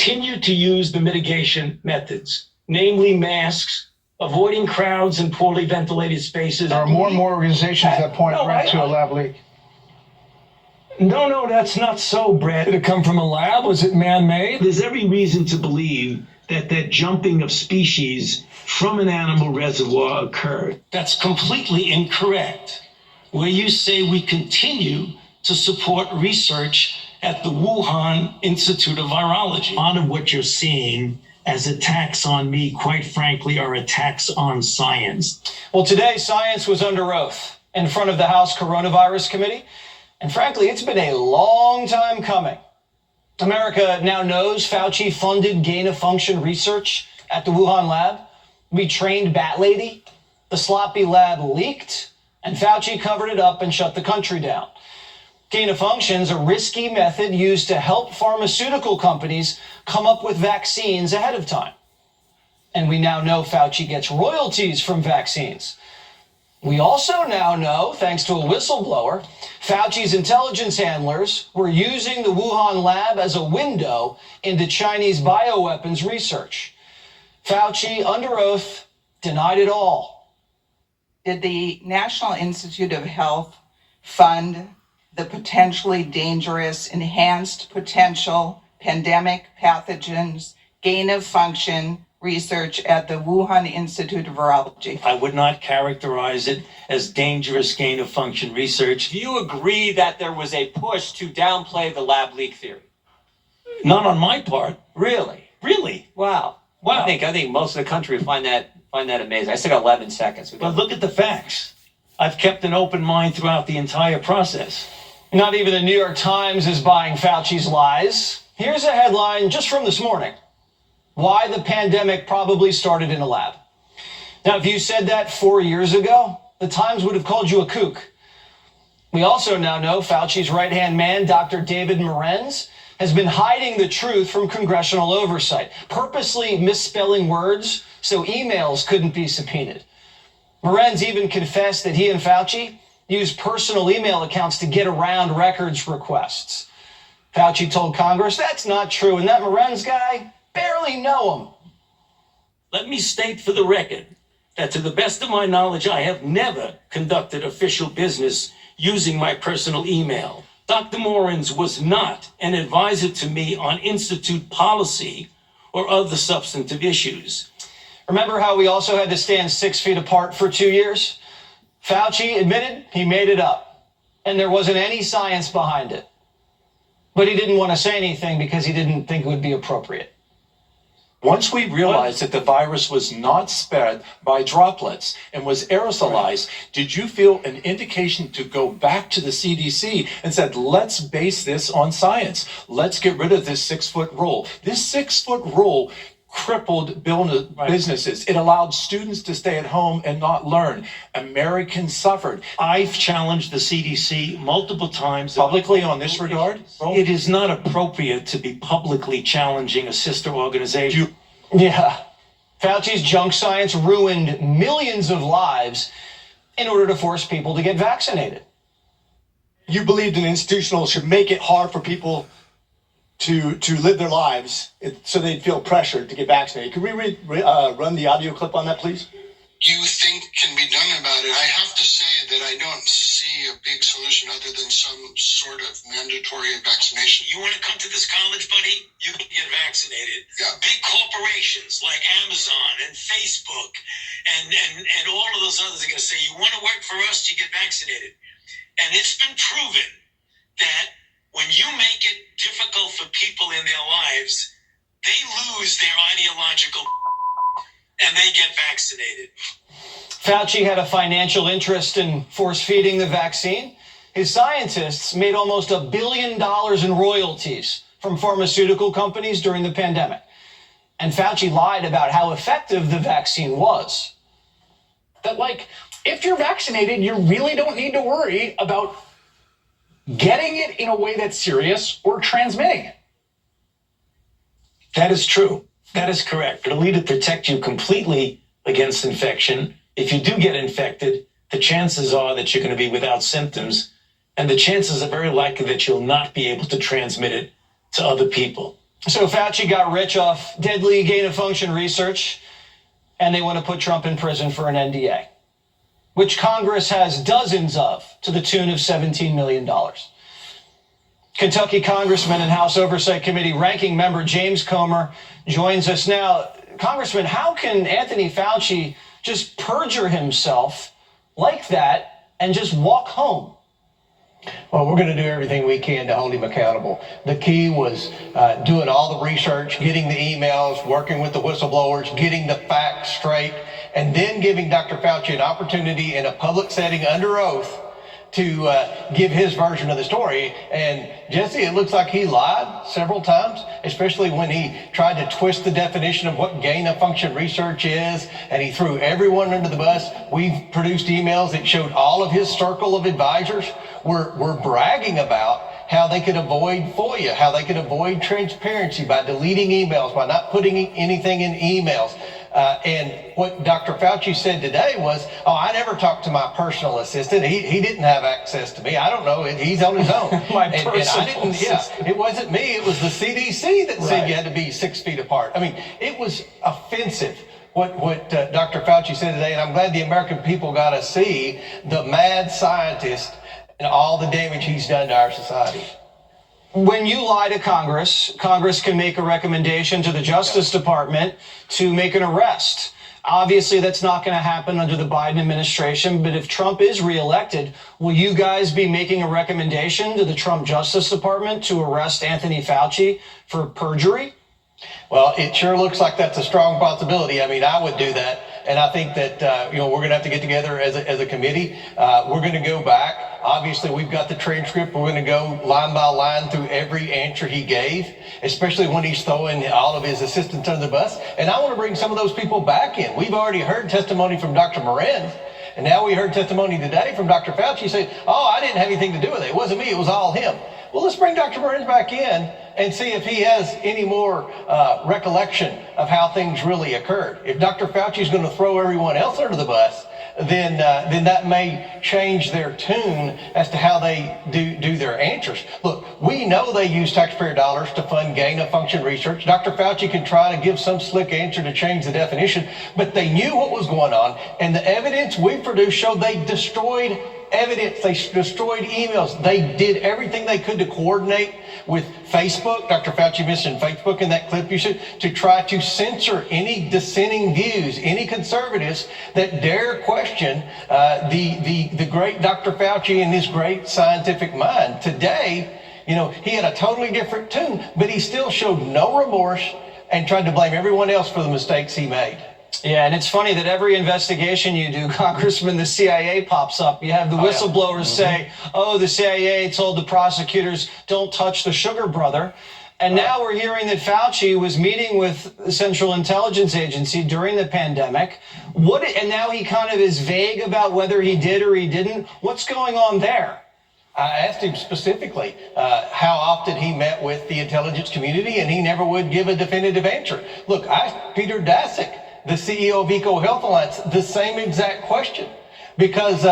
continue to use the mitigation methods, namely masks, avoiding crowds and poorly ventilated spaces. There are more and more organizations that point right to a lab leak. No, that's not so, Brad. Did it come from a lab? Was it man-made? There's every reason to believe that jumping of species from an animal reservoir occurred. That's completely incorrect. Where you say we continue to support research at the Wuhan Institute of Virology. A lot of what you're seeing as attacks on me, quite frankly, are attacks on science. Well, today, science was under oath in front of the House Coronavirus Committee. And frankly, it's been a long time coming. America now knows Fauci funded gain-of-function research at the Wuhan lab. We trained Bat Lady. The sloppy lab leaked, and Fauci covered it up and shut the country down. Gain-of-function is a risky method used to help pharmaceutical companies come up with vaccines ahead of time. And we now know Fauci gets royalties from vaccines. We also now know, thanks to a whistleblower, Fauci's intelligence handlers were using the Wuhan lab as a window into Chinese bioweapons research. Fauci, under oath, denied it all. Did the National Institute of Health fund the potentially dangerous, enhanced potential pandemic pathogens, gain-of-function research at the Wuhan Institute of Virology? I would not characterize it as dangerous gain-of-function research. Do you agree that there was a push to downplay the lab leak theory? Not on my part. Really? Really? Wow. Wow. I think most of the country would find that amazing. I still got 11 seconds. But look at the facts. I've kept an open mind throughout the entire process. Not even the New York Times is buying Fauci's lies. Here's a headline just from this morning. Why the pandemic probably started in a lab. Now, if you said that 4 years ago, the Times would have called you a kook. We also now know Fauci's right-hand man, Dr. David Morenz, has been hiding the truth from congressional oversight, purposely misspelling words so emails couldn't be subpoenaed. Morenz even confessed that he and Fauci used personal email accounts to get around records requests. Fauci told Congress that's not true, and that Morenz guy, barely know him. Let me state for the record that to the best of my knowledge, I have never conducted official business using my personal email. Dr. Morenz was not an advisor to me on institute policy or other substantive issues. Remember how we also had to stand 6 feet apart for 2 years? Fauci admitted he made it up, and there wasn't any science behind it. But he didn't want to say anything because he didn't think it would be appropriate. Once we realized that the virus was not spread by droplets and was aerosolized, did you feel an indication to go back to the CDC and said, let's base this on science. Let's get rid of this 6-foot rule. This 6-foot rule crippled businesses. It allowed students to stay at home and not learn. Americans suffered. I've challenged the CDC multiple times. Publicly on this regard? It is not appropriate to be publicly challenging a sister organization. Yeah. Fauci's junk science ruined millions of lives in order to force people to get vaccinated. You believed an institutional should make it hard for people to live their lives so they'd feel pressured to get vaccinated. Could we run the audio clip on that, please? You think can be done about it? I have to say that I don't see a big solution other than some sort of mandatory vaccination. You want to come to this college, buddy? You can get vaccinated. Yeah. Big corporations like Amazon and Facebook and all of those others are going to say, you want to work for us, you get vaccinated. And it's been proven that when you make it difficult for people in their lives, they lose their ideological and they get vaccinated. Fauci had a financial interest in force-feeding the vaccine. His scientists made almost $1 billion in royalties from pharmaceutical companies during the pandemic. And Fauci lied about how effective the vaccine was. That, like, if you're vaccinated, you really don't need to worry about getting it in a way that's serious or transmitting it. That is true. That is correct. It'll either protect you completely against infection. If you do get infected, the chances are that you're going to be without symptoms, and the chances are very likely that you'll not be able to transmit it to other people. So Fauci got rich off deadly gain-of-function research, and they want to put Trump in prison for an NDA, which Congress has dozens of, to the tune of $17 million. Kentucky Congressman and House Oversight Committee Ranking Member James Comer joins us now. Congressman, how can Anthony Fauci just perjure himself like that and just walk home? Well, we're going to do everything we can to hold him accountable. The key was doing all the research, getting the emails, working with the whistleblowers, getting the facts straight, and then giving Dr. Fauci an opportunity in a public setting under oath to give his version of the story. And Jesse, it looks like he lied several times, especially when he tried to twist the definition of what gain-of-function research is, and he threw everyone under the bus. We've produced emails that showed all of his circle of advisors were bragging about how they could avoid FOIA, how they could avoid transparency by deleting emails, by not putting anything in emails. And what Dr. Fauci said today was, oh, I never talked to my personal assistant. He didn't have access to me. I don't know. He's on his own. and I didn't, it wasn't me. It was the CDC that said you had to be 6 feet apart. I mean, it was offensive what Dr. Fauci said today. And I'm glad the American people got to see the mad scientist and all the damage he's done to our society. When you lie to Congress, Congress can make a recommendation to the Justice Department to make an arrest. Obviously, that's not going to happen under the Biden administration, but if Trump is reelected, will you guys be making a recommendation to the Trump Justice Department to arrest Anthony Fauci for perjury? Well, it sure looks like that's a strong possibility. I mean, I would do that. And I think that, we're going to have to get together as a committee. We're going to go back. Obviously, we've got the transcript. We're going to go line by line through every answer he gave, especially when he's throwing all of his assistants under the bus. And I want to bring some of those people back in. We've already heard testimony from Dr. Moran. And now we heard testimony today from Dr. Fauci saying, oh, I didn't have anything to do with it. It wasn't me. It was all him. Well, let's bring Dr. Moran back in and see if he has any more recollection of how things really occurred. If Dr. Fauci is going to throw everyone else under the bus, then that may change their tune as to how they do their answers. Look, we know they use taxpayer dollars to fund gain-of-function research. Dr. Fauci can try to give some slick answer to change the definition, but they knew what was going on, and the evidence we produced showed they destroyed evidence. They destroyed emails. They did everything they could to coordinate with Facebook. Dr. Fauci mentioned Facebook in that clip you said, to try to censor any dissenting views, any conservatives that dare question the great Dr. Fauci and his great scientific mind. Today, he had a totally different tune, but he still showed no remorse and tried to blame everyone else for the mistakes he made. Yeah, and it's funny that every investigation you do, Congressman, the CIA pops up. You have the whistleblowers say, oh, the CIA told the prosecutors, don't touch the sugar brother. And now we're hearing that Fauci was meeting with the Central Intelligence Agency during the pandemic. And now he kind of is vague about whether he did or he didn't. What's going on there? I asked him specifically how often he met with the intelligence community, and he never would give a definitive answer. Look, I asked Peter Daszak, the CEO of EcoHealth Alliance, the same exact question, because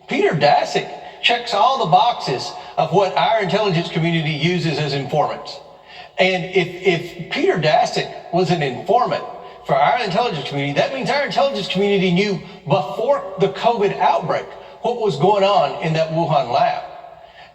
Peter Daszak checks all the boxes of what our intelligence community uses as informants. And if Peter Daszak was an informant for our intelligence community, that means our intelligence community knew before the COVID outbreak what was going on in that Wuhan lab.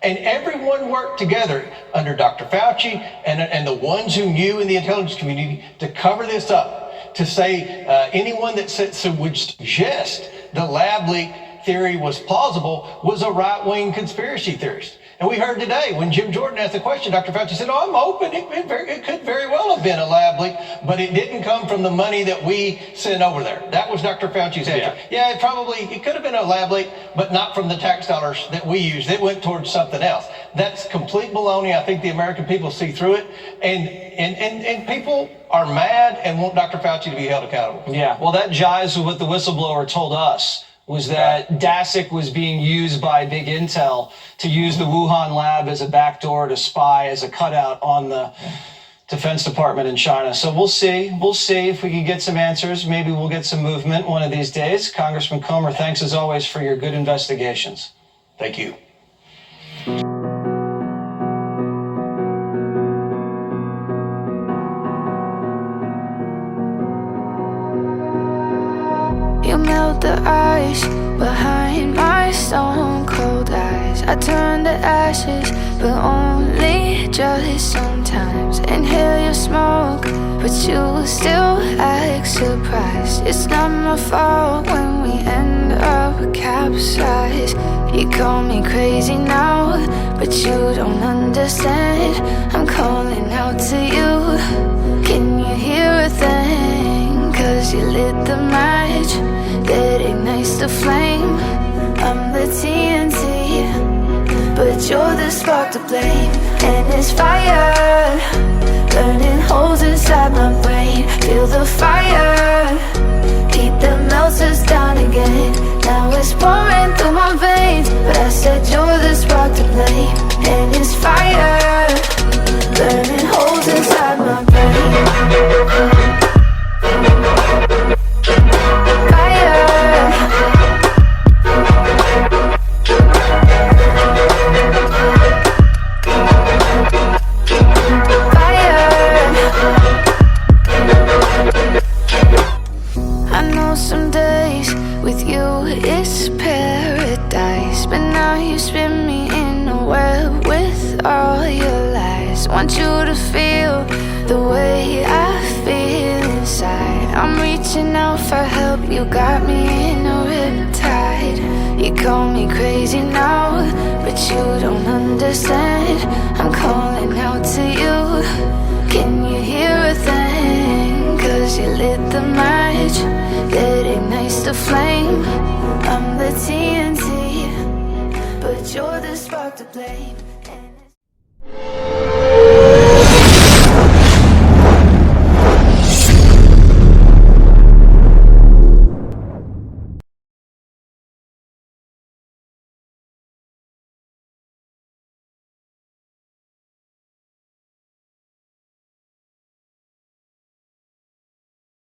And everyone worked together under Dr. Fauci and the ones who knew in the intelligence community to cover this up, to say anyone that would suggest the lab leak theory was plausible was a right-wing conspiracy theorist. And we heard today when Jim Jordan asked the question, Dr. Fauci said, oh, I'm open. It could very well have been a lab leak, but it didn't come from the money that we sent over there. That was Dr. Fauci's answer. Yeah, it could have been a lab leak, but not from the tax dollars that we used. It went towards something else. That's complete baloney. I think the American people see through it. And people are mad and want Dr. Fauci to be held accountable. Yeah, well, that jives with what the whistleblower told us, was that Daszak was being used by Big Intel to use the Wuhan lab as a backdoor to spy as a cutout on the Defense Department in China. So we'll see. We'll see if we can get some answers. Maybe we'll get some movement one of these days. Congressman Comer, thanks as always for your good investigations. Thank you. voice behind my stone cold eyes. I turn to ashes, but only just sometimes. Inhale your smoke, but you still act surprised. It's not my fault when we end up capsized. You call me crazy now, but you don't understand. I'm calling out to you. Can you hear a thing? 'Cause you lit the match that ignites the flame. I'm the TNT, but you're the spark to blame. And it's fire, burning holes inside my brain. Feel the fire, heat that melts us down again. Now it's pouring through my veins, but I said you're the spark to blame. And it's fire, burning holes inside my brain. Some days with you it's paradise, but now you spin me in a web with all your lies. Want you to feel the way I feel inside. I'm reaching out for help, you got me in a riptide. You call me crazy now, but you don't understand. I'm calling out to you. Can you hear a thing? 'Cause you lit the match that ignites the flame. I'm the TNT, but you're the spark to blame.